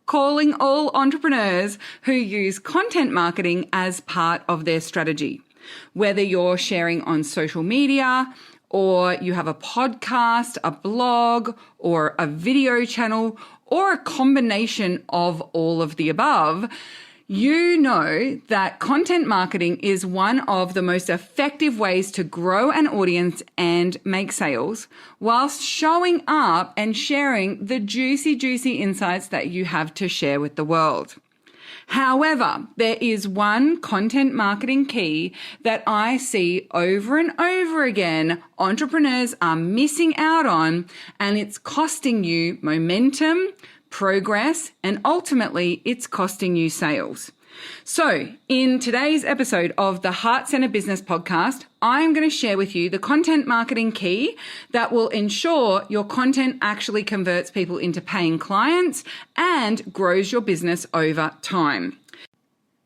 calling all entrepreneurs who use content marketing as part of their strategy. Whether you're sharing on social media, or you have a podcast, a blog, or a video channel, or a combination of all of the above, you know that content marketing is one of the most effective ways to grow an audience and make sales whilst showing up and sharing the juicy insights that you have to share with the world. However, there is one content marketing key that I see over and over again entrepreneurs are missing out on, and it's costing you momentum, progress, and ultimately it's costing you sales. So in today's episode of the Heart Centered Business Podcast, I'm going to share with you the content marketing key that will ensure your content actually converts people into paying clients and grows your business over time.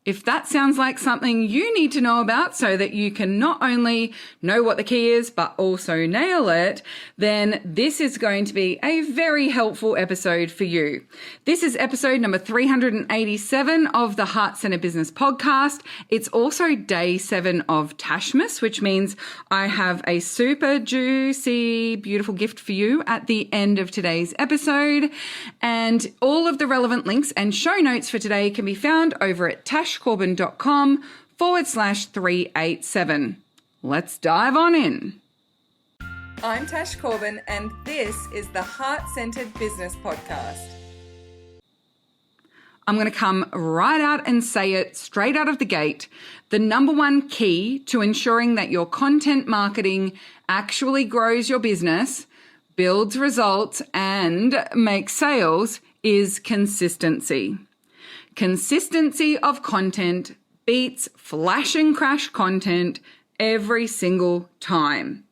If that sounds like something you need to know about so that you can not only know what the key is, but also nail it, then this is going to be a very helpful episode for you. This is episode number 387 of the Heart Centered Business Podcast. It's also day 7 of Tashmas, which means I have a super juicy, beautiful gift for you at the end of today's episode. And all of the relevant links and show notes for today can be found over at tashcorbin.com/387. Let's dive on in. I'm Tash Corbin, and this is the Heart Centered Business Podcast. I'm going to come right out and say it straight out of the gate. The number one key to ensuring that your content marketing actually grows your business, builds results, and makes sales is consistency. Consistency of content beats flash and crash content every single time.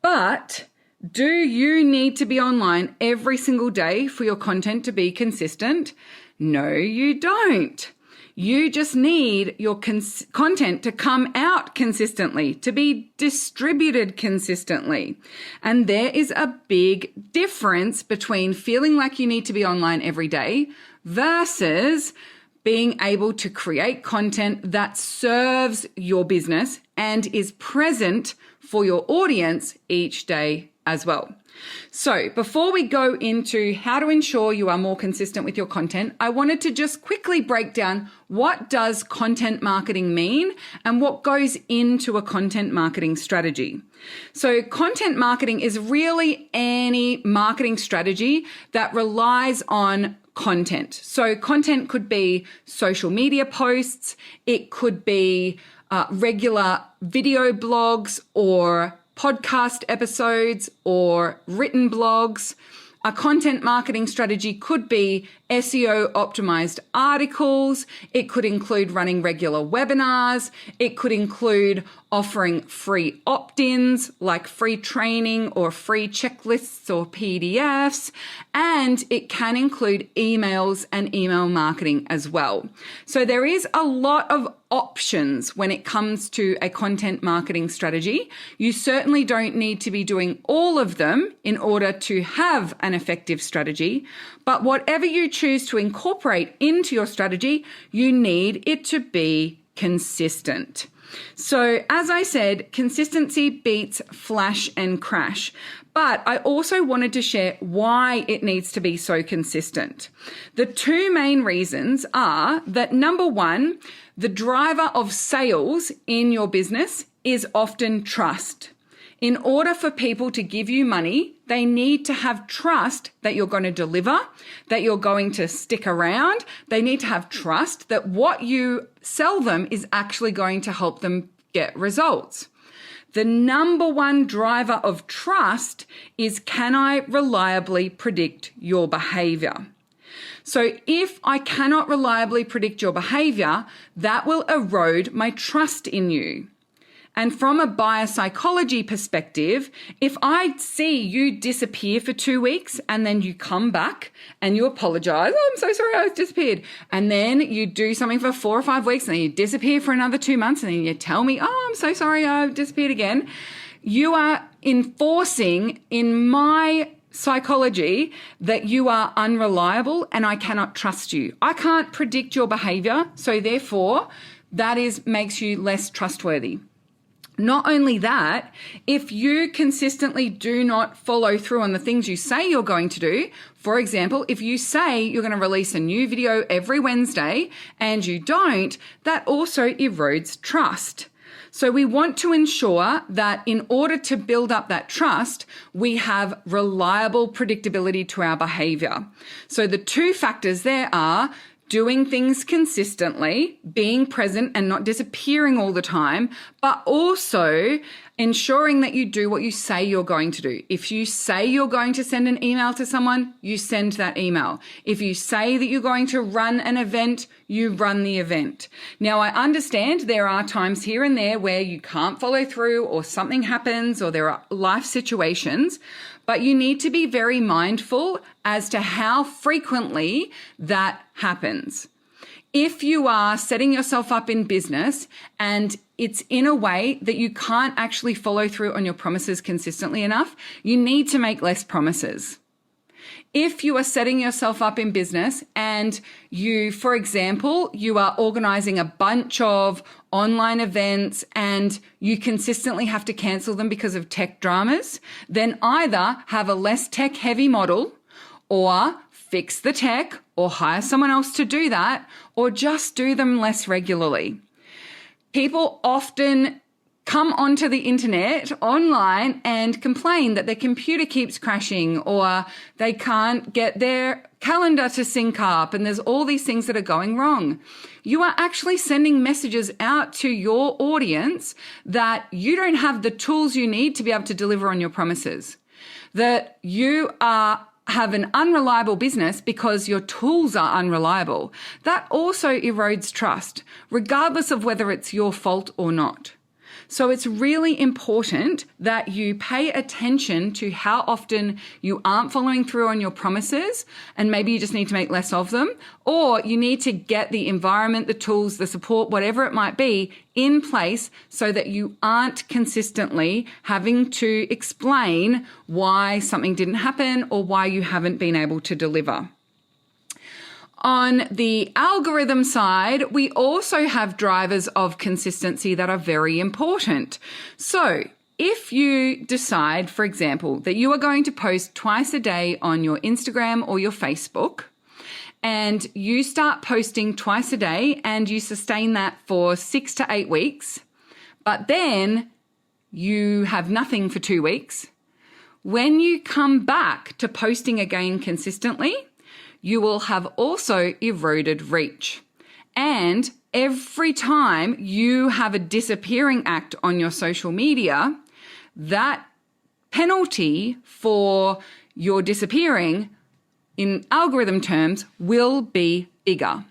But do you need to be online every single day for your content to be consistent? No, you don't. You just need your content to come out consistently, to be distributed consistently. And there is a big difference between feeling like you need to be online every day versus being able to create content that serves your business and is present for your audience each day as well. So before we go into how to ensure you are more consistent with your content, I wanted to just quickly break down what does content marketing mean and what goes into a content marketing strategy. So content marketing is really any marketing strategy that relies on content. So content could be social media posts, it could be regular video blogs or podcast episodes or written blogs. A content marketing strategy could be SEO optimized articles. It could include running regular webinars. It could include offering free opt-ins like free training or free checklists or PDFs. And it can include emails and email marketing as well. So there is a lot of options when it comes to a content marketing strategy. You certainly don't need to be doing all of them in order to have an effective strategy, but whatever you choose to incorporate into your strategy, you need it to be consistent. So as I said, consistency beats flash and crash. But I also wanted to share why it needs to be so consistent. The two main reasons are that number one, the driver of sales in your business is often trust. In order for people to give you money, they need to have trust that you're going to deliver, that you're going to stick around. They need to have trust that what you sell them is actually going to help them get results. The number one driver of trust is, can I reliably predict your behavior? So if I cannot reliably predict your behavior, that will erode my trust in you. And from a buyer psychology perspective, if I see you disappear for 2 weeks and then you come back and you apologize, oh, I'm so sorry, I disappeared. And then you do something for 4 or 5 weeks and then you disappear for another 2 months and then you tell me, oh, I'm so sorry, I've disappeared again. You are enforcing in my psychology that you are unreliable and I cannot trust you. I can't predict your behavior, so therefore that makes you less trustworthy. Not only that, if you consistently do not follow through on the things you say you're going to do, for example, if you say you're going to release a new video every Wednesday and you don't, that also erodes trust. So we want to ensure that in order to build up that trust, we have reliable predictability to our behavior. So the two factors there are doing things consistently, being present and not disappearing all the time, but also ensuring that you do what you say you're going to do. If you say you're going to send an email to someone, you send that email. If you say that you're going to run an event, you run the event. Now, I understand there are times here and there where you can't follow through or something happens or there are life situations, but you need to be very mindful as to how frequently that happens. If you are setting yourself up in business and it's in a way that you can't actually follow through on your promises consistently enough, you need to make less promises. If you are setting yourself up in business and you, for example, you are organizing a bunch of online events and you consistently have to cancel them because of tech dramas, then either have a less tech heavy model or fix the tech or hire someone else to do that or just do them less regularly. People often come onto the internet online and complain that their computer keeps crashing or they can't get their calendar to sync up and there's all these things that are going wrong. You are actually sending messages out to your audience that you don't have the tools you need to be able to deliver on your promises, that you have an unreliable business because your tools are unreliable. That also erodes trust, regardless of whether it's your fault or not. So it's really important that you pay attention to how often you aren't following through on your promises, and maybe you just need to make less of them, or you need to get the environment, the tools, the support, whatever it might be, in place so that you aren't consistently having to explain why something didn't happen or why you haven't been able to deliver. On the algorithm side, we also have drivers of consistency that are very important. So if you decide, for example, that you are going to post twice a day on your Instagram or your Facebook, and you start posting twice a day and you sustain that for 6 to 8 weeks, but then you have nothing for 2 weeks, when you come back to posting again consistently, you will have also eroded reach. And every time you have a disappearing act on your social media, that penalty for your disappearing in algorithm terms will be bigger.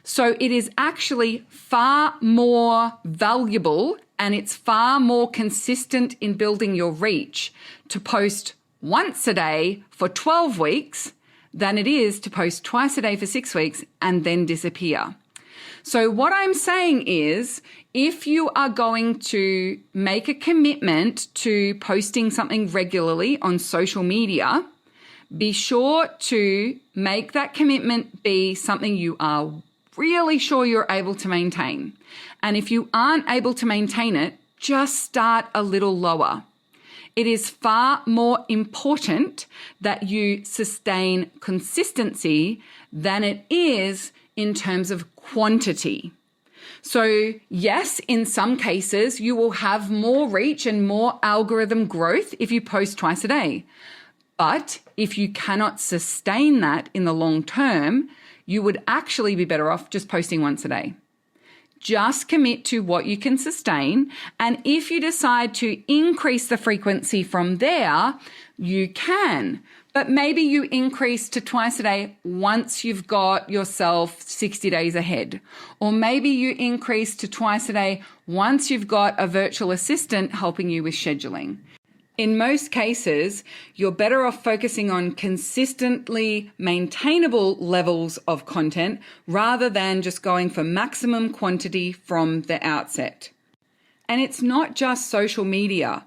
So it is actually far more valuable and it's far more consistent in building your reach to post once a day for 12 weeks than it is to post twice a day for 6 weeks and then disappear. So what I'm saying is, if you are going to make a commitment to posting something regularly on social media, be sure to make that commitment be something you are really sure you're able to maintain. And if you aren't able to maintain it, just start a little lower. It is far more important that you sustain consistency than it is in terms of quantity. So yes, in some cases, you will have more reach and more algorithm growth if you post twice a day. But if you cannot sustain that in the long term, you would actually be better off just posting once a day. Just commit to what you can sustain. And if you decide to increase the frequency from there, you can. But maybe you increase to twice a day once you've got yourself 60 days ahead. Or maybe you increase to twice a day once you've got a virtual assistant helping you with scheduling. In most cases, you're better off focusing on consistently maintainable levels of content rather than just going for maximum quantity from the outset. And it's not just social media.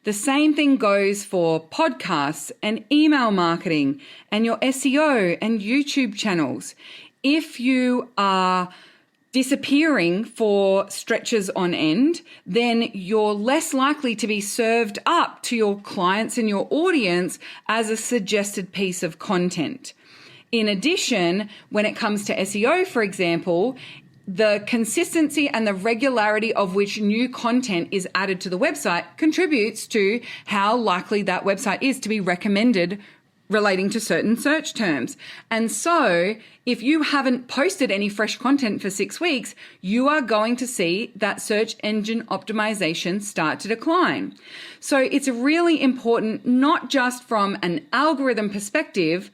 The same thing goes for podcasts and email marketing and your SEO and YouTube channels. If you are disappearing for stretches on end, then you're less likely to be served up to your clients and your audience as a suggested piece of content. In addition, when it comes to SEO, for example, the consistency and the regularity of which new content is added to the website contributes to how likely that website is to be recommended relating to certain search terms. And so if you haven't posted any fresh content for 6 weeks, you are going to see that search engine optimization start to decline. So it's really important, not just from an algorithm perspective,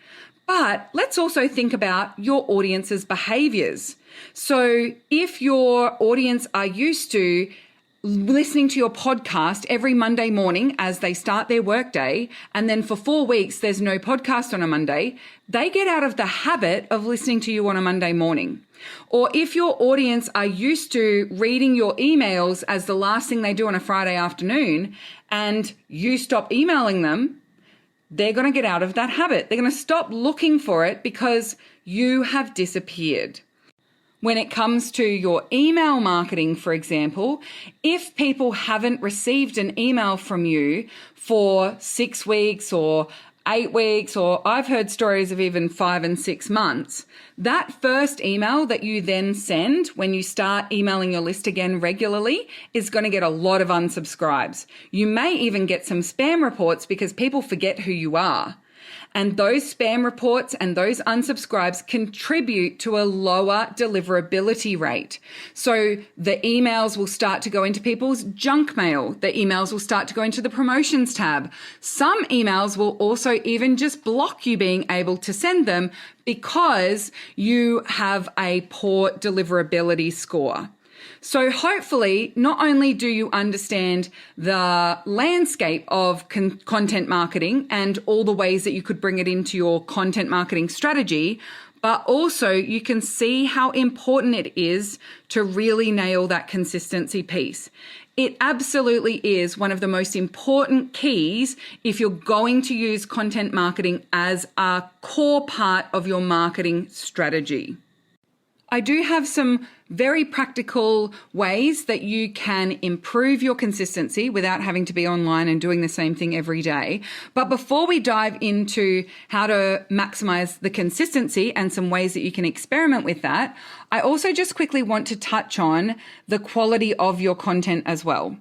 but let's also think about your audience's behaviors. So if your audience are used to listening to your podcast every Monday morning as they start their workday, and then for 4 weeks there's no podcast on a Monday, they get out of the habit of listening to you on a Monday morning. Or if your audience are used to reading your emails as the last thing they do on a Friday afternoon, and you stop emailing them, they're going to get out of that habit. They're going to stop looking for it because you have disappeared. When it comes to your email marketing, for example, if people haven't received an email from you for 6 weeks or 8 weeks, or I've heard stories of even 5 and 6 months, that first email that you then send when you start emailing your list again regularly is going to get a lot of unsubscribes. You may even get some spam reports because people forget who you are. And those spam reports and those unsubscribes contribute to a lower deliverability rate. So the emails will start to go into people's junk mail. The emails will start to go into the promotions tab. Some emails will also even just block you being able to send them because you have a poor deliverability score. So hopefully, not only do you understand the landscape of content marketing and all the ways that you could bring it into your content marketing strategy, but also you can see how important it is to really nail that consistency piece. It absolutely is one of the most important keys if you're going to use content marketing as a core part of your marketing strategy. I do have some very practical ways that you can improve your consistency without having to be online and doing the same thing every day. But before we dive into how to maximize the consistency and some ways that you can experiment with that, I also just quickly want to touch on the quality of your content as well.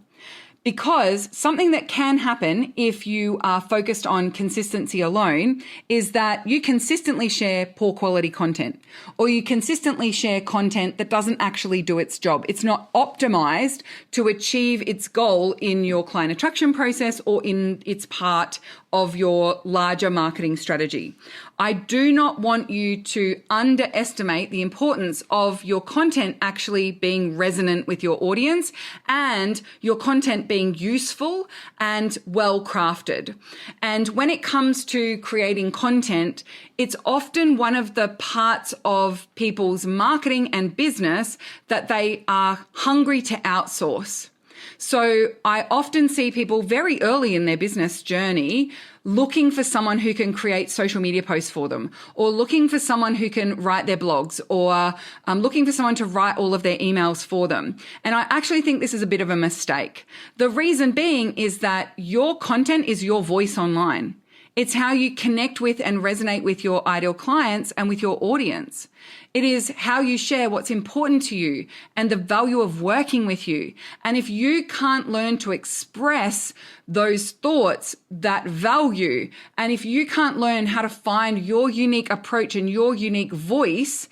Because something that can happen if you are focused on consistency alone is that you consistently share poor quality content, or you consistently share content that doesn't actually do its job. It's not optimized to achieve its goal in your client attraction process or in its part of your larger marketing strategy. I do not want you to underestimate the importance of your content actually being resonant with your audience and your content being useful and well crafted. And when it comes to creating content, it's often one of the parts of people's marketing and business that they are hungry to outsource. So I often see people very early in their business journey looking for someone who can create social media posts for them, or looking for someone who can write their blogs, or looking for someone to write all of their emails for them. And I actually think this is a bit of a mistake. The reason being is that your content is your voice online. It's how you connect with and resonate with your ideal clients and with your audience. It is how you share what's important to you and the value of working with you. And if you can't learn to express those thoughts, that value, and if you can't learn how to find your unique approach and your unique voice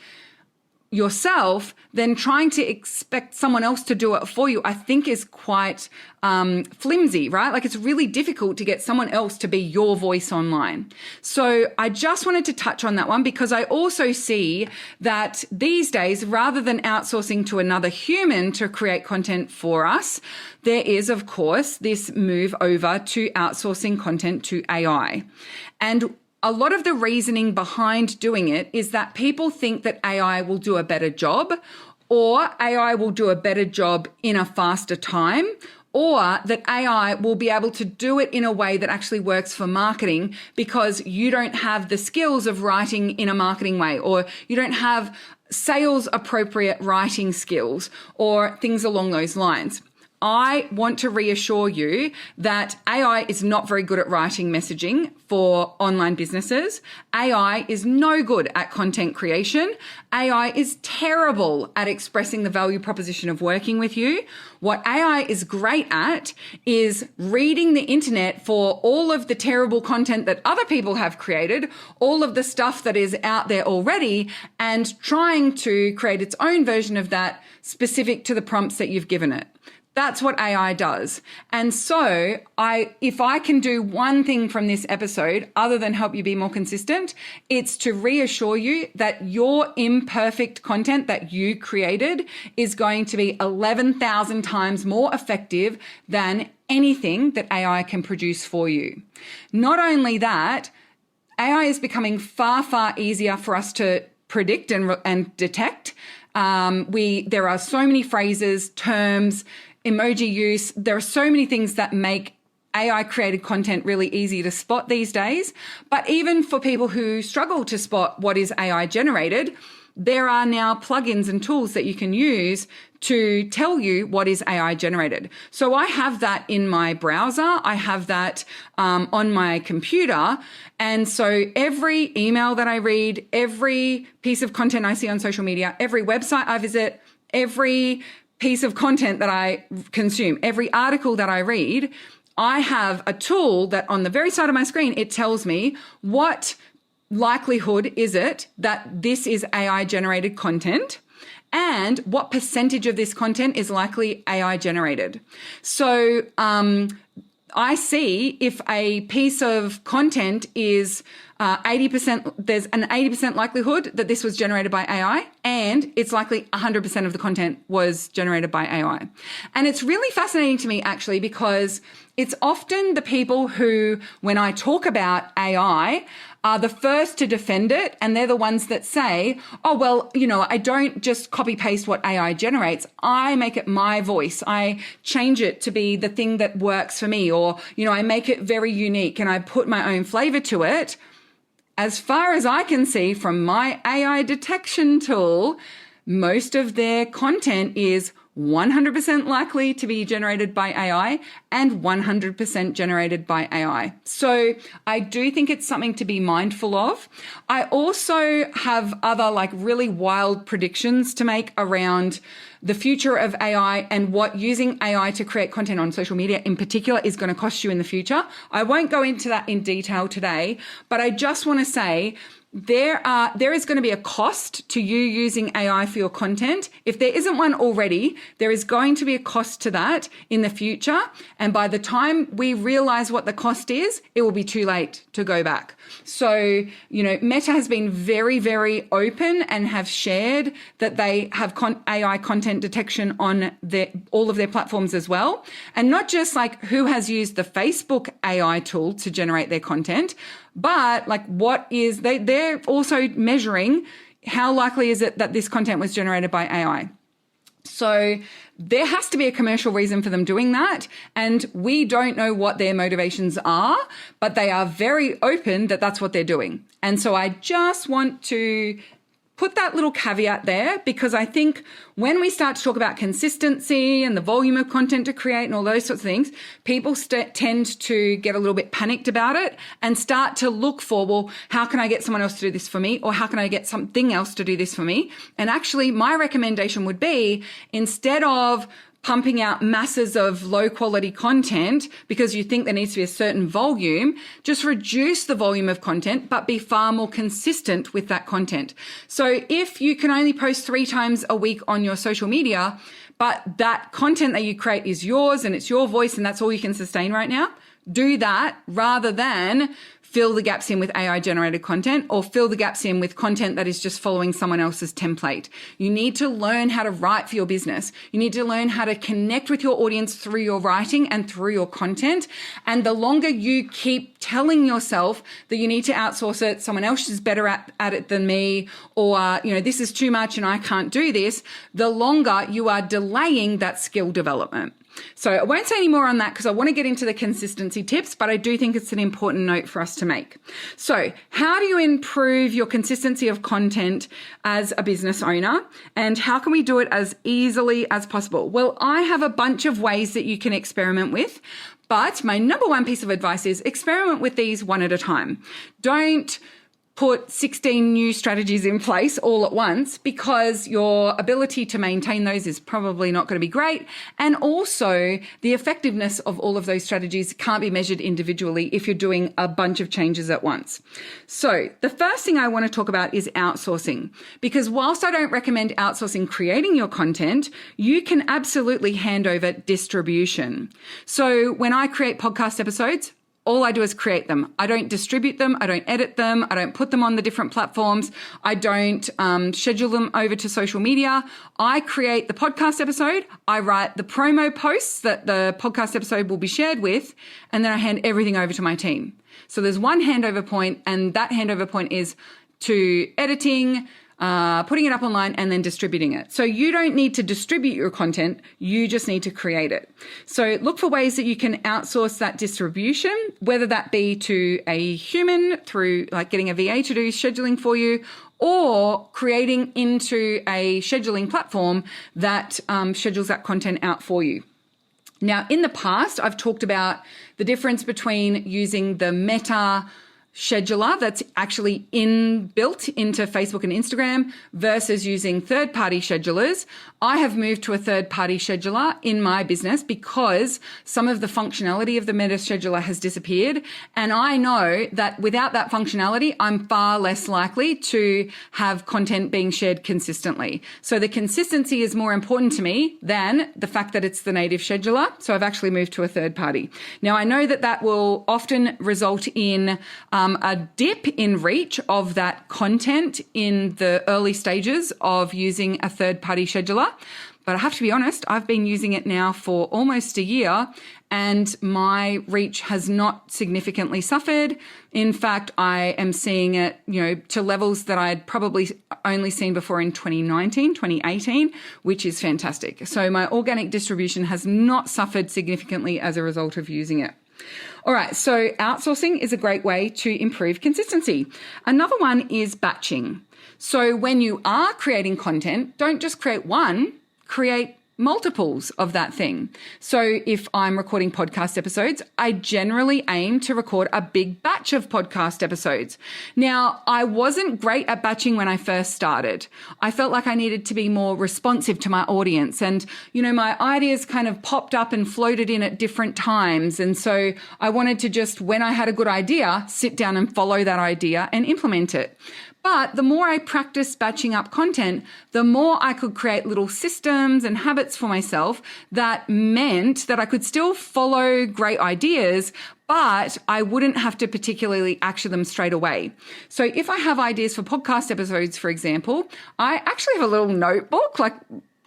yourself, then trying to expect someone else to do it for you, I think is quite flimsy, right? Like it's really difficult to get someone else to be your voice online. So I just wanted to touch on that one because I also see that these days, rather than outsourcing to another human to create content for us, there is, of course, this move over to outsourcing content to AI. And a lot of the reasoning behind doing it is that people think that AI will do a better job, or AI will do a better job in a faster time, or that AI will be able to do it in a way that actually works for marketing because you don't have the skills of writing in a marketing way, or you don't have sales appropriate writing skills or things along those lines. I want to reassure you that AI is not very good at writing messaging for online businesses. AI is no good at content creation. AI is terrible at expressing the value proposition of working with you. What AI is great at is reading the internet for all of the terrible content that other people have created, all of the stuff that is out there already, and trying to create its own version of that specific to the prompts that you've given it. That's what AI does. And so if I can do one thing from this episode, other than help you be more consistent, it's to reassure you that your imperfect content that you created is going to be 11,000 times more effective than anything that AI can produce for you. Not only that, AI is becoming far, far easier for us to predict and detect. There are so many phrases, terms, emoji use. There are so many things that make AI created content really easy to spot these days. But even for people who struggle to spot what is AI generated, there are now plugins and tools that you can use to tell you what is AI generated. So I have that in my browser. I have that on my computer. And so every email that I read, every piece of content I see on social media, every website I visit, every piece of content that I consume, every article that I read, I have a tool that on the very side of my screen, it tells me what likelihood is it that this is AI generated content and what percentage of this content is likely AI generated. So I see if a piece of content is 80%, there's an 80% likelihood that this was generated by AI, and it's likely 100% of the content was generated by AI. And it's really fascinating to me, actually, because it's often the people who, when I talk about AI, are the first to defend it, and they're the ones that say, oh, well, I don't just copy paste what AI generates. I make it my voice. I change it to be the thing that works for me, or, I make it very unique and I put my own flavor to it. As far as I can see from my AI detection tool, most of their content is 100% likely to be generated by AI and 100% generated by AI. So I do think it's something to be mindful of. I also have other really wild predictions to make around the future of AI and what using AI to create content on social media in particular is going to cost you in the future. I won't go into that in detail today, but I just want to say there is going to be a cost to you using AI for your content. If there isn't one already, there is going to be a cost to that in the future. And by the time we realize what the cost is, it will be too late to go back. So, Meta has been very, very open and have shared that they have AI content detection on all of their platforms as well. And not just who has used the Facebook AI tool to generate their content, but they're also measuring how likely is it that this content was generated by AI. So there has to be a commercial reason for them doing that. And we don't know what their motivations are, but they are very open that that's what they're doing. And so I just want to put that little caveat there, because I think when we start to talk about consistency and the volume of content to create and all those sorts of things, people tend to get a little bit panicked about it and start to look for, well, how can I get someone else to do this for me? Or how can I get something else to do this for me? And actually, my recommendation would be, instead of pumping out masses of low quality content because you think there needs to be a certain volume, just reduce the volume of content, but be far more consistent with that content. So if you can only post 3 times a week on your social media, but that content that you create is yours and it's your voice and that's all you can sustain right now, do that rather than fill the gaps in with AI generated content or fill the gaps in with content that is just following someone else's template. You need to learn how to write for your business. You need to learn how to connect with your audience through your writing and through your content. And the longer you keep telling yourself that you need to outsource it, someone else is better at it than me, or, this is too much and I can't do this, the longer you are delaying that skill development. So I won't say any more on that because I want to get into the consistency tips, but I do think it's an important note for us to make. So how do you improve your consistency of content as a business owner, and how can we do it as easily as possible? Well, I have a bunch of ways that you can experiment with, but my number one piece of advice is experiment with these one at a time. Don't put 16 new strategies in place all at once, because your ability to maintain those is probably not going to be great. And also the effectiveness of all of those strategies can't be measured individually if you're doing a bunch of changes at once. So the first thing I want to talk about is outsourcing, because whilst I don't recommend outsourcing creating your content, you can absolutely hand over distribution. So when I create podcast episodes, all I do is create them. I don't distribute them. I don't edit them. I don't put them on the different platforms. I don't schedule them over to social media. I create the podcast episode. I write the promo posts that the podcast episode will be shared with, and then I hand everything over to my team. So there's one handover point, and that handover point is to editing, putting it up online, and then distributing it. So you don't need to distribute your content. You just need to create it. So look for ways that you can outsource that distribution, whether that be to a human through like getting a VA to do scheduling for you, or creating into a scheduling platform that schedules that content out for you. Now, in the past, I've talked about the difference between using the Meta scheduler that's actually built into Facebook and Instagram versus using third-party schedulers. I have moved to a third-party scheduler in my business because some of the functionality of the Meta scheduler has disappeared. And I know that without that functionality, I'm far less likely to have content being shared consistently. So the consistency is more important to me than the fact that it's the native scheduler. So I've actually moved to a third party. Now, I know that that will often result in a dip in reach of that content in the early stages of using a third-party scheduler. But I have to be honest, I've been using it now for almost a year, and my reach has not significantly suffered. In fact, I am seeing it, to levels that I'd probably only seen before in 2019, 2018, which is fantastic. So my organic distribution has not suffered significantly as a result of using it. All right, so outsourcing is a great way to improve consistency. Another one is batching. So when you are creating content, don't just create one, create multiples of that thing. So if I'm recording podcast episodes, I generally aim to record a big batch of podcast episodes. Now, I wasn't great at batching when I first started. I felt like I needed to be more responsive to my audience. And, my ideas kind of popped up and floated in at different times. And so I wanted to just, when I had a good idea, sit down and follow that idea and implement it. But the more I practiced batching up content, the more I could create little systems and habits for myself that meant that I could still follow great ideas, but I wouldn't have to particularly action them straight away. So if I have ideas for podcast episodes, for example, I actually have a little notebook, like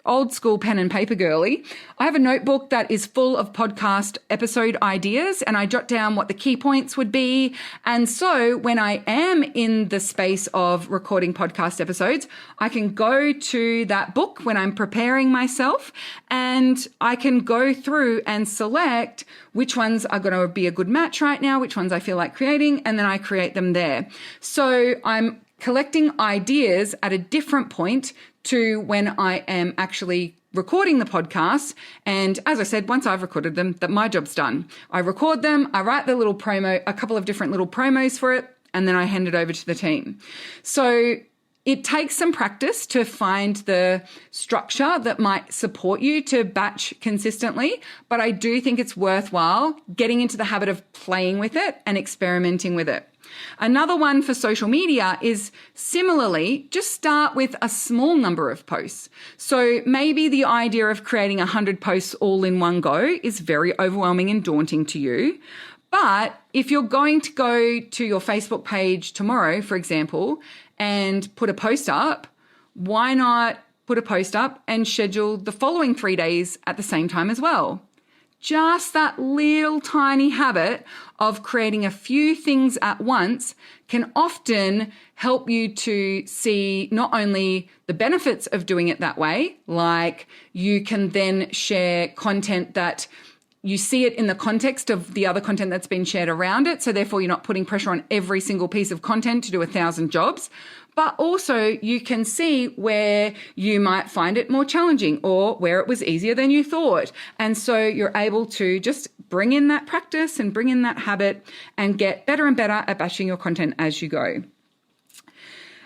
old school pen and paper girly. I have a notebook that is full of podcast episode ideas, and I jot down what the key points would be. And so when I am in the space of recording podcast episodes, I can go to that book when I'm preparing myself, and I can go through and select which ones are going to be a good match right now, which ones I feel like creating, and then I create them there. So I'm collecting ideas at a different point to when I am actually recording the podcast. And as I said, once I've recorded them, that my job's done. I record them, I write a couple of different little promos for it, and then I hand it over to the team. So it takes some practice to find the structure that might support you to batch consistently, but I do think it's worthwhile getting into the habit of playing with it and experimenting with it. Another one for social media is similarly, just start with a small number of posts. So maybe the idea of creating 100 posts all in one go is very overwhelming and daunting to you. But if you're going to go to your Facebook page tomorrow, for example, and put a post up, why not put a post up and schedule the following 3 days at the same time as well? just that little tiny habit of creating a few things at once can often help you to see not only the benefits of doing it that way, like you can then share content that you see it in the context of the other content that's been shared around it. So therefore, you're not putting pressure on every single piece of content to do 1,000 jobs. But also you can see where you might find it more challenging or where it was easier than you thought. And so you're able to just bring in that practice and bring in that habit and get better and better at batching your content as you go.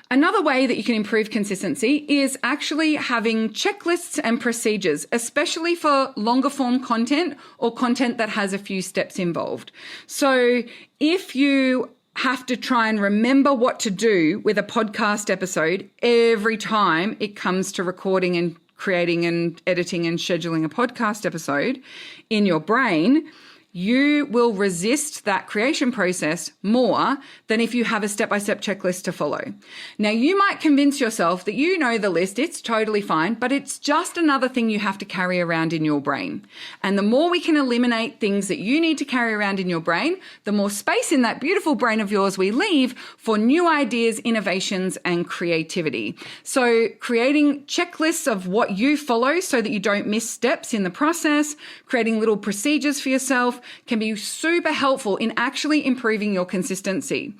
Another way that you can improve consistency is actually having checklists and procedures, especially for longer form content or content that has a few steps involved. So if you have to try and remember what to do with a podcast episode every time it comes to recording and creating and editing and scheduling a podcast episode in your brain, you will resist that creation process more than if you have a step-by-step checklist to follow. Now, you might convince yourself that you know the list, it's totally fine, but it's just another thing you have to carry around in your brain. And the more we can eliminate things that you need to carry around in your brain, the more space in that beautiful brain of yours we leave for new ideas, innovations, and creativity. So creating checklists of what you follow so that you don't miss steps in the process, creating little procedures for yourself, can be super helpful in actually improving your consistency.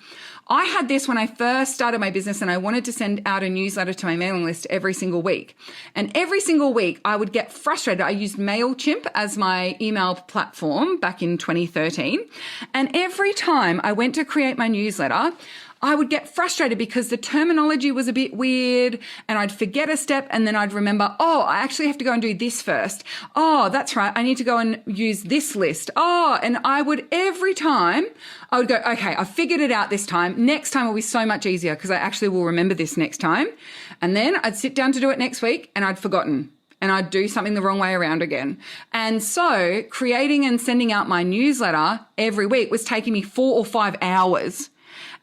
I had this when I first started my business and I wanted to send out a newsletter to my mailing list every single week. And every single week I would get frustrated. I used MailChimp as my email platform back in 2013. And every time I went to create my newsletter, I would get frustrated because the terminology was a bit weird and I'd forget a step and then I'd remember, oh, I actually have to go and do this first. Oh, that's right. I need to go and use this list. Oh, and I would every time I would go, okay, I figured it out this time. Next time will be so much easier because I actually will remember this next time. And then I'd sit down to do it next week and I'd forgotten. And I'd do something the wrong way around again. And so creating and sending out my newsletter every week was taking me 4 or 5 hours.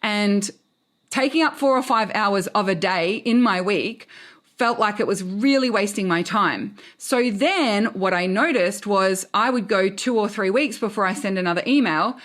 And taking up 4 or 5 hours of a day in my week felt like it was really wasting my time. So then what I noticed was I would go 2 or 3 weeks before I send another email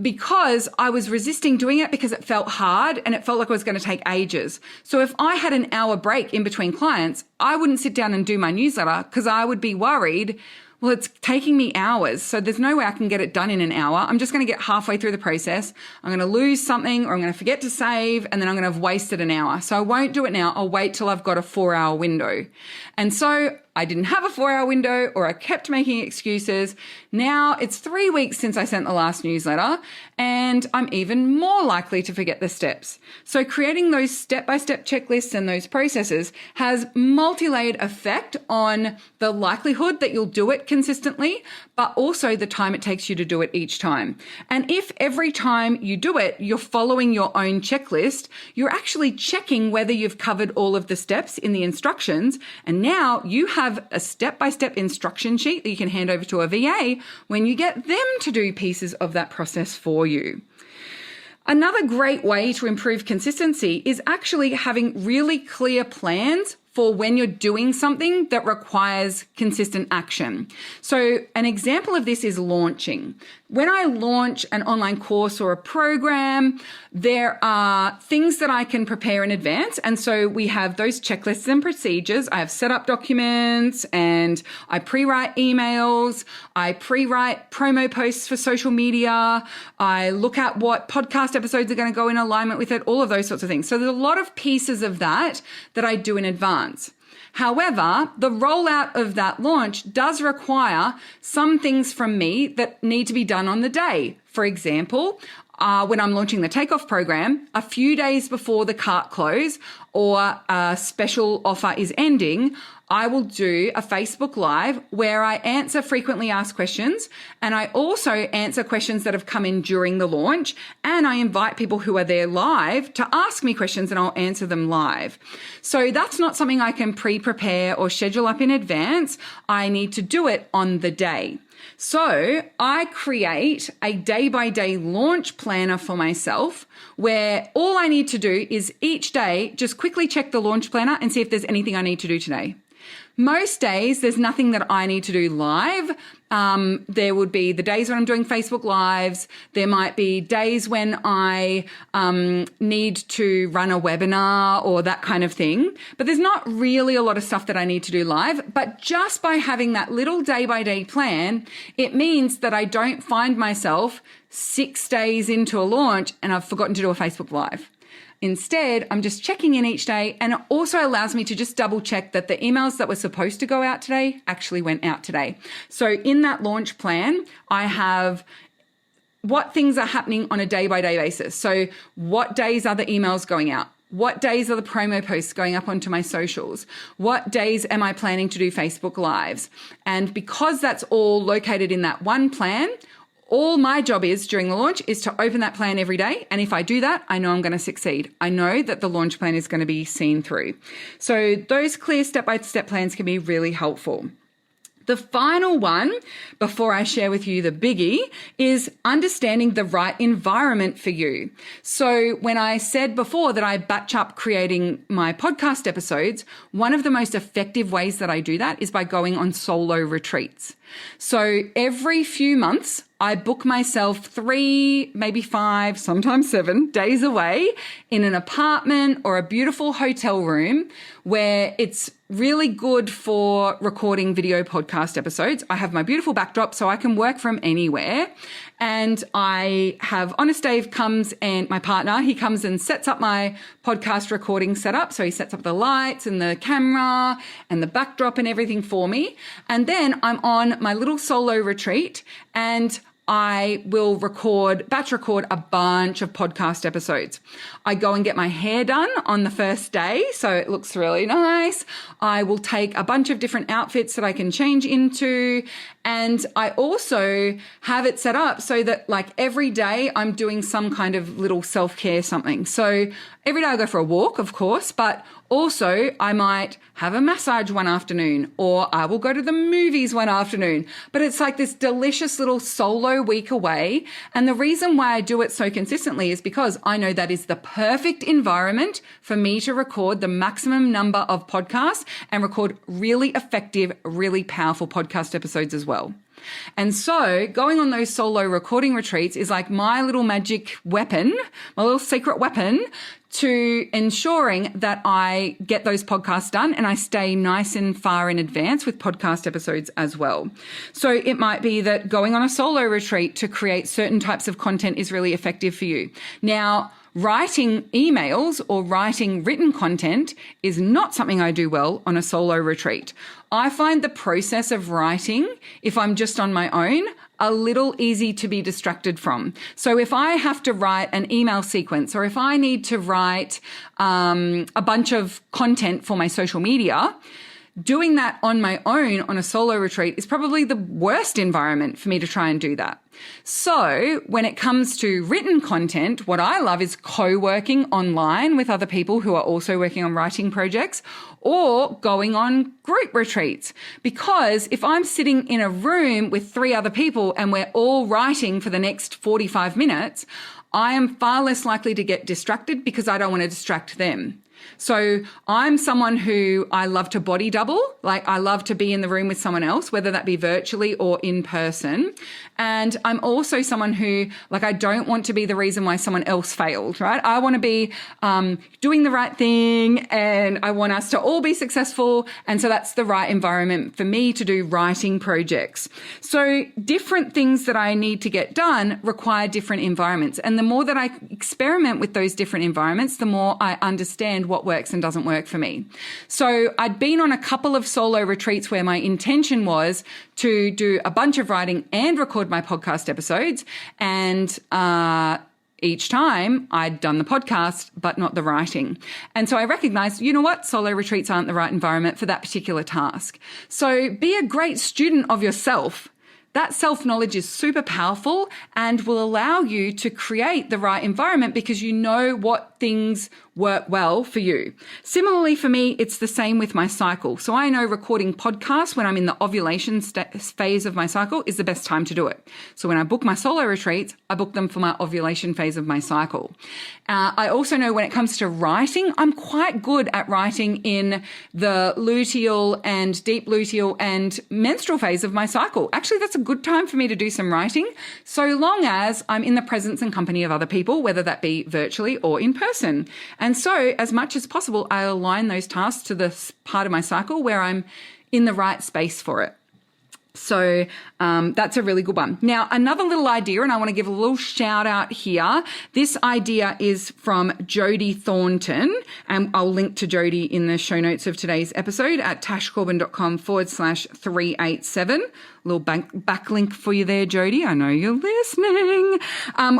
because I was resisting doing it because it felt hard and it felt like it was going to take ages. So if I had an hour break in between clients, I wouldn't sit down and do my newsletter because I would be worried, well, it's taking me hours, so there's no way I can get it done in an hour. I'm just going to get halfway through the process. I'm going to lose something or I'm going to forget to save and then I'm going to have wasted an hour. So I won't do it now. I'll wait till I've got a 4-hour window. And so I didn't have a 4-hour window or I kept making excuses. Now it's 3 weeks since I sent the last newsletter and I'm even more likely to forget the steps. So creating those step-by-step checklists and those processes has multi-layered effect on the likelihood that you'll do it consistently, but also the time it takes you to do it each time. And if every time you do it, you're following your own checklist, you're actually checking whether you've covered all of the steps in the instructions. And now you have a step-by-step instruction sheet that you can hand over to a VA when you get them to do pieces of that process for you. Another great way to improve consistency is actually having really clear plans for when you're doing something that requires consistent action. So an example of this is launching. When I launch an online course or a program, there are things that I can prepare in advance. And so we have those checklists and procedures. I have setup documents and I pre-write emails. I pre-write promo posts for social media. I look at what podcast episodes are going to go in alignment with it, all of those sorts of things. So there's a lot of pieces of that I do in advance. However, the rollout of that launch does require some things from me that need to be done on the day. For example, when I'm launching the takeoff program, a few days before the cart close or a special offer is ending, I will do a Facebook Live where I answer frequently asked questions and I also answer questions that have come in during the launch and I invite people who are there live to ask me questions and I'll answer them live. So that's not something I can pre-prepare or schedule up in advance. I need to do it on the day. So I create a day-by-day launch planner for myself where all I need to do is each day just quickly check the launch planner and see if there's anything I need to do today. Most days, there's nothing that I need to do live. There would be the days when I'm doing Facebook Lives. There might be days when I need to run a webinar or that kind of thing. But there's not really a lot of stuff that I need to do live. But just by having that little day-by-day plan, it means that I don't find myself 6 days into a launch and I've forgotten to do a Facebook Live. Instead, I'm just checking in each day, and it also allows me to just double check that the emails that were supposed to go out today actually went out today. So in that launch plan, I have what things are happening on a day-by-day basis. So what days are the emails going out? What days are the promo posts going up onto my socials? What days am I planning to do Facebook Lives? And because that's all located in that one plan, all my job is during the launch is to open that plan every day. And if I do that, I know I'm going to succeed. I know that the launch plan is going to be seen through. So those clear step-by-step plans can be really helpful. The final one, before I share with you the biggie, is understanding the right environment for you. So when I said before that I batch up creating my podcast episodes, one of the most effective ways that I do that is by going on solo retreats. So every few months, I book myself 3, maybe 5, sometimes 7 days away in an apartment or a beautiful hotel room where it's really good for recording video podcast episodes. I have my beautiful backdrop so I can work from anywhere. And I have Honest Dave comes, and my partner, he comes and sets up my podcast recording setup. So he sets up the lights and the camera and the backdrop and everything for me. And then I'm on my little solo retreat, and I will batch record a bunch of podcast episodes. I go and get my hair done on the first day, so it looks really nice. I will take a bunch of different outfits that I can change into. And I also have it set up so that like every day I'm doing some kind of little self-care something. So every day I go for a walk, of course, but also I might have a massage one afternoon, or I will go to the movies one afternoon. But it's like this delicious little solo week away. And the reason why I do it so consistently is because I know that is the perfect environment for me to record the maximum number of podcasts and record really effective, really powerful podcast episodes as well. And so going on those solo recording retreats is like my little magic weapon, my little secret weapon to ensuring that I get those podcasts done and I stay nice and far in advance with podcast episodes as well. So it might be that going on a solo retreat to create certain types of content is really effective for you. Now, writing emails or writing written content is not something I do well on a solo retreat. I find the process of writing, if I'm just on my own, a little easy to be distracted from. So if I have to write an email sequence, or if I need to write a bunch of content for my social media, doing that on my own on a solo retreat is probably the worst environment for me to try and do that. So when it comes to written content, what I love is co-working online with other people who are also working on writing projects, or going on group retreats. Because if I'm sitting in a room with 3 other people and we're all writing for the next 45 minutes, I am far less likely to get distracted because I don't want to distract them. So I'm someone who I love to body double. Like I love to be in the room with someone else, whether that be virtually or in person. And I'm also someone who, like, I don't want to be the reason why someone else failed, right? I want to be doing the right thing, and I want us to all be successful. And so that's the right environment for me to do writing projects. So different things that I need to get done require different environments. And the more that I experiment with those different environments, the more I understand what works and doesn't work for me. So I'd been on a couple of solo retreats where my intention was to do a bunch of writing and record my podcast episodes. And each time I'd done the podcast, but not the writing. And so I recognized, you know what? Solo retreats aren't the right environment for that particular task. So be a great student of yourself. that self-knowledge is super powerful and will allow you to create the right environment because you know what things work well for you. Similarly, for me, it's the same with my cycle. So I know recording podcasts when I'm in the ovulation phase of my cycle is the best time to do it. So when I book my solo retreats, I book them for my ovulation phase of my cycle. I also know when it comes to writing, I'm quite good at writing in the luteal and deep luteal and menstrual phase of my cycle. Actually, that's a good time for me to do some writing, so long as I'm in the presence and company of other people, whether that be virtually or in person. And so as much as possible, I align those tasks to the part of my cycle where I'm in the right space for it. So that's a really good one. Now, another little idea, and I want to give a little shout out here. This idea is from Jodie Thornton, and I'll link to Jodie in the show notes of today's episode at tashcorbin.com/387. Little backlink for you there, Jodie. I know you're listening.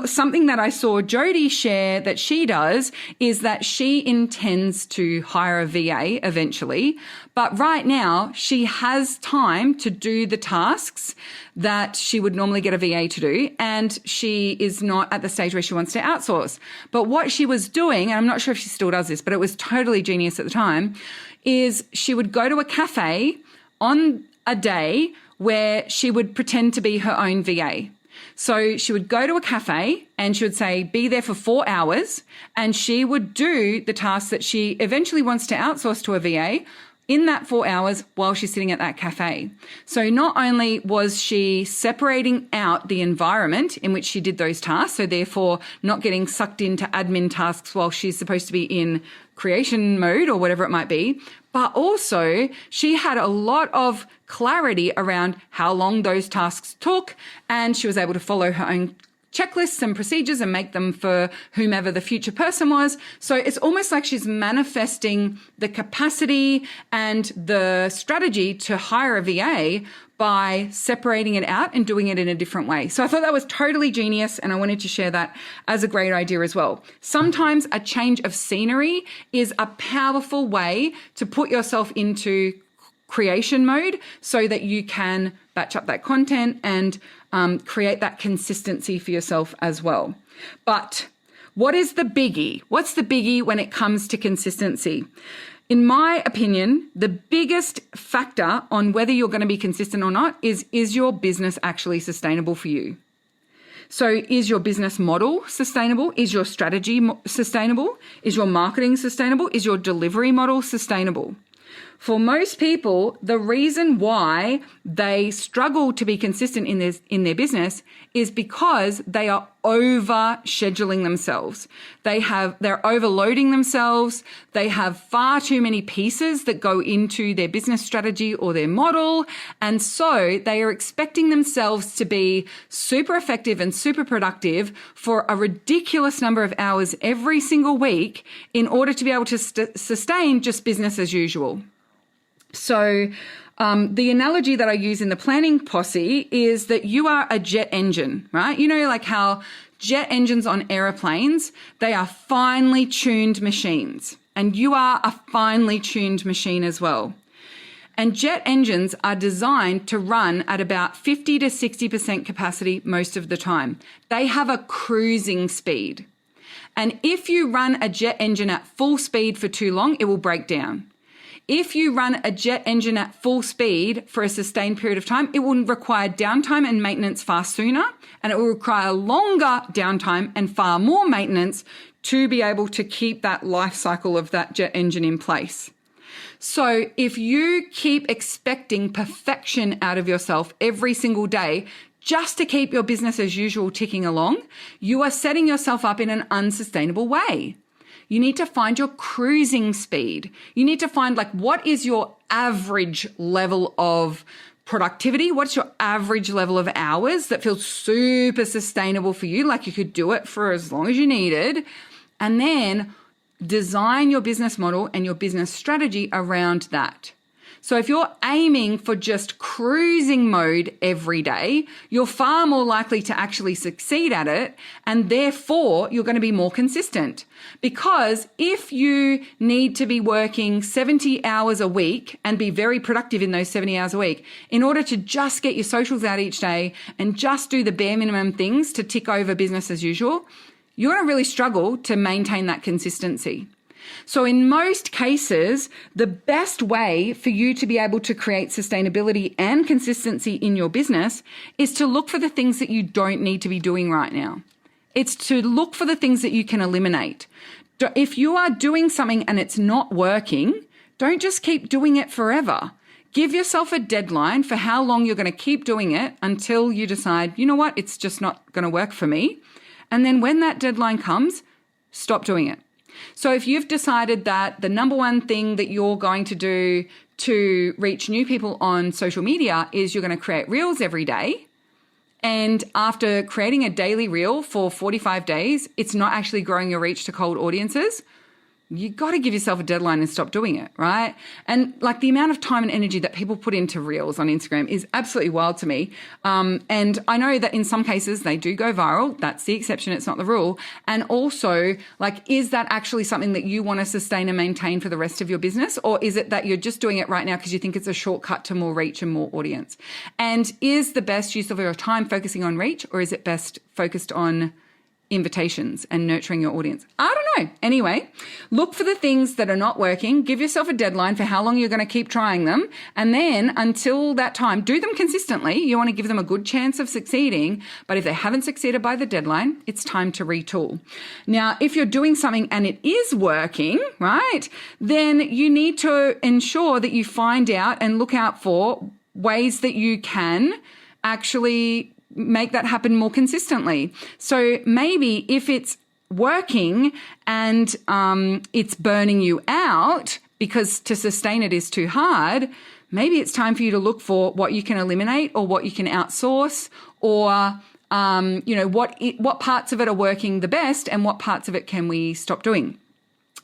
Something that I saw Jodie share that she does is that she intends to hire a VA eventually, but right now she has time to do the tasks that she would normally get a VA to do, and she is not at the stage where she wants to outsource. But what she was doing, and I'm not sure if she still does this, but it was totally genius at the time, is she would go to a cafe on a day where she would pretend to be her own VA. So she would go to a cafe and she would say, be there for 4 hours, and she would do the tasks that she eventually wants to outsource to a VA in that 4 hours while she's sitting at that cafe. So not only was she separating out the environment in which she did those tasks, so therefore not getting sucked into admin tasks while she's supposed to be in creation mode or whatever it might be, but also she had a lot of clarity around how long those tasks took, and she was able to follow her own checklists and procedures and make them for whomever the future person was. So it's almost like she's manifesting the capacity and the strategy to hire a VA by separating it out and doing it in a different way. So I thought that was totally genius, and I wanted to share that as a great idea as well. Sometimes a change of scenery is a powerful way to put yourself into creation mode so that you can batch up that content and create that consistency for yourself as well. But what is the biggie? What's the biggie when it comes to consistency? In my opinion, the biggest factor on whether you're going to be consistent or not is your business actually sustainable for you? So is your business model sustainable? Is your strategy sustainable? Is your marketing sustainable? Is your delivery model sustainable? For most people, the reason why they struggle to be consistent in their business is because they are over scheduling themselves. They're overloading themselves. They have far too many pieces that go into their business strategy or their model. And so they are expecting themselves to be super effective and super productive for a ridiculous number of hours every single week in order to be able to sustain just business as usual. So the analogy that I use in the planning posse is that you are a jet engine, right? You know, like how jet engines on airplanes, they are finely tuned machines, and you are a finely tuned machine as well. And jet engines are designed to run at about 50 to 60% capacity most of the time. They have a cruising speed. And if you run a jet engine at full speed for too long, it will break down. If you run a jet engine at full speed for a sustained period of time, it will require downtime and maintenance far sooner, and it will require longer downtime and far more maintenance to be able to keep that life cycle of that jet engine in place. So if you keep expecting perfection out of yourself every single day just to keep your business as usual ticking along, you are setting yourself up in an unsustainable way. You need to find your cruising speed. You need to find what is your average level of productivity? What's your average level of hours that feels super sustainable for you? Like you could do it for as long as you needed. And then design your business model and your business strategy around that. So if you're aiming for just cruising mode every day, you're far more likely to actually succeed at it, and therefore you're going to be more consistent. Because if you need to be working 70 hours a week and be very productive in those 70 hours a week in order to just get your socials out each day and just do the bare minimum things to tick over business as usual, you're going to really struggle to maintain that consistency. So in most cases, the best way for you to be able to create sustainability and consistency in your business is to look for the things that you don't need to be doing right now. It's to look for the things that you can eliminate. If you are doing something and it's not working, don't just keep doing it forever. Give yourself a deadline for how long you're going to keep doing it until you decide, you know what, it's just not going to work for me. And then when that deadline comes, stop doing it. So if you've decided that the number one thing that you're going to do to reach new people on social media is you're going to create reels every day, and after creating a daily reel for 45 days, it's not actually growing your reach to cold audiences, you got to give yourself a deadline and stop doing it, right? And like the amount of time and energy that people put into reels on Instagram is absolutely wild to me. And I know that in some cases they do go viral. That's the exception. It's not the rule. And also, like, is that actually something that you want to sustain and maintain for the rest of your business? Or is it that you're just doing it right now because you think it's a shortcut to more reach and more audience? And is the best use of your time focusing on reach, or is it best focused on invitations and nurturing your audience? I don't know. Anyway, look for the things that are not working. Give yourself a deadline for how long you're going to keep trying them. And then until that time, do them consistently. You want to give them a good chance of succeeding. But if they haven't succeeded by the deadline, it's time to retool. Now, if you're doing something and it is working, right, then you need to ensure that you find out and look out for ways that you can actually make that happen more consistently. So maybe if it's working and it's burning you out because to sustain it is too hard, maybe it's time for you to look for what you can eliminate or what you can outsource, or what parts of it are working the best and what parts of it can we stop doing.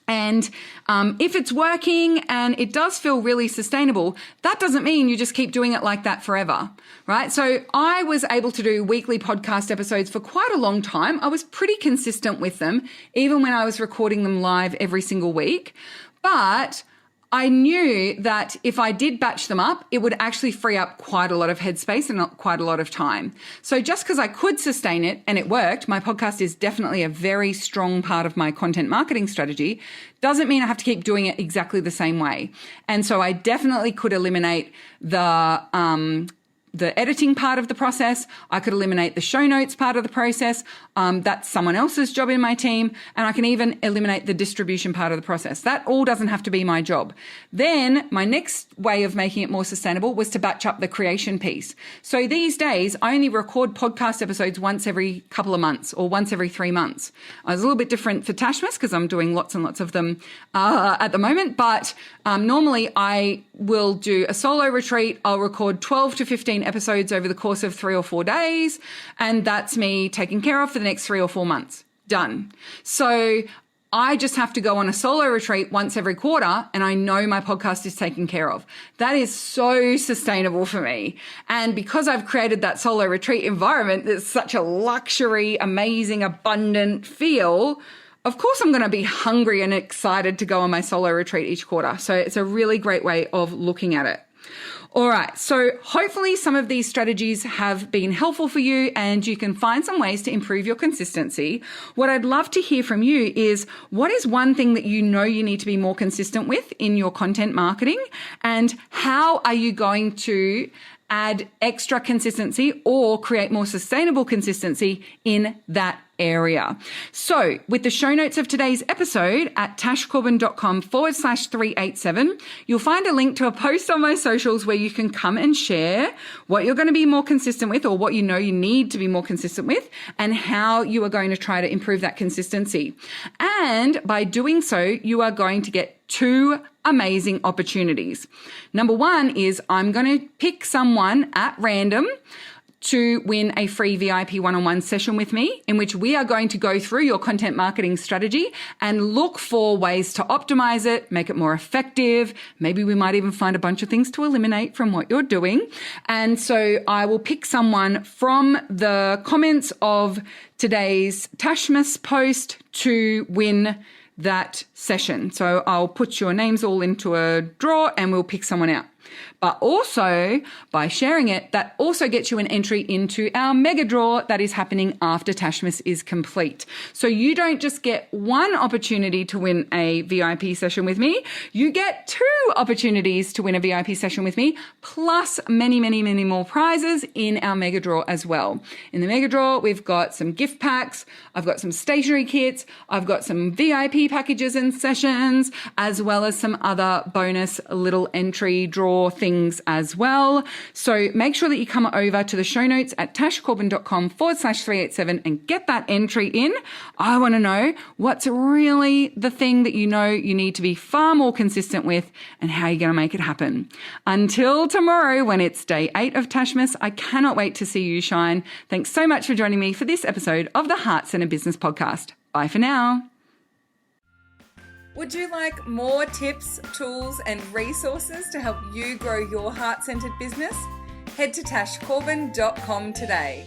And if it's working and it does feel really sustainable, that doesn't mean you just keep doing it like that forever, right? So I was able to do weekly podcast episodes for quite a long time. I was pretty consistent with them, even when I was recording them live every single week. But I knew that if I did batch them up, it would actually free up quite a lot of headspace and not quite a lot of time. So just because I could sustain it and it worked, my podcast is definitely a very strong part of my content marketing strategy, doesn't mean I have to keep doing it exactly the same way. And so I definitely could eliminate the editing part of the process. I could eliminate the show notes part of the process. That's someone else's job in my team. And I can even eliminate the distribution part of the process. That all doesn't have to be my job. Then my next way of making it more sustainable was to batch up the creation piece. So these days, I only record podcast episodes once every couple of months or once every 3 months. It's a little bit different for Tashmas because I'm doing lots and lots of them at the moment. But normally I will do a solo retreat. I'll record 12 to 15 episodes over the course of 3 or 4 days. And that's me taken care of for the next 3 or 4 months. Done. So I just have to go on a solo retreat once every quarter and I know my podcast is taken care of. That is so sustainable for me. And because I've created that solo retreat environment that's such a luxury, amazing, abundant feel, of course I'm going to be hungry and excited to go on my solo retreat each quarter. So it's a really great way of looking at it. All right, so hopefully some of these strategies have been helpful for you and you can find some ways to improve your consistency. What I'd love to hear from you is, what is one thing that you know you need to be more consistent with in your content marketing, and how are you going to add extra consistency or create more sustainable consistency in that area? So with the show notes of today's episode at tashcorbin.com/387, you'll find a link to a post on my socials where you can come and share what you're going to be more consistent with, or what you know you need to be more consistent with, and how you are going to try to improve that consistency. And by doing so, you are going to get 2 amazing opportunities. Number 1 is I'm going to pick someone at random to win a free VIP one-on-one session with me, in which we are going to go through your content marketing strategy and look for ways to optimize it, make it more effective. Maybe we might even find a bunch of things to eliminate from what you're doing. And so I will pick someone from the comments of today's Tashmas post to win that session. So I'll put your names all into a drawer and we'll pick someone out. But also, by sharing it, that also gets you an entry into our mega draw that is happening after Tashmas is complete. So you don't just get one opportunity to win a VIP session with me, you get 2 opportunities to win a VIP session with me, plus many, many, many more prizes in our mega draw as well. In the mega draw, we've got some gift packs, I've got some stationery kits, I've got some VIP packages and sessions, as well as some other bonus little entry draw things as well. So make sure that you come over to the show notes at tashcorbin.com/387 and get that entry in. I want to know what's really the thing that you know you need to be far more consistent with and how you're going to make it happen. Until tomorrow, when it's day 8 of Tashmas, I cannot wait to see you shine. Thanks so much for joining me for this episode of the Heart Centered Business Podcast. Bye for now. Would you like more tips, tools, and resources to help you grow your heart-centered business? Head to tashcorbin.com today.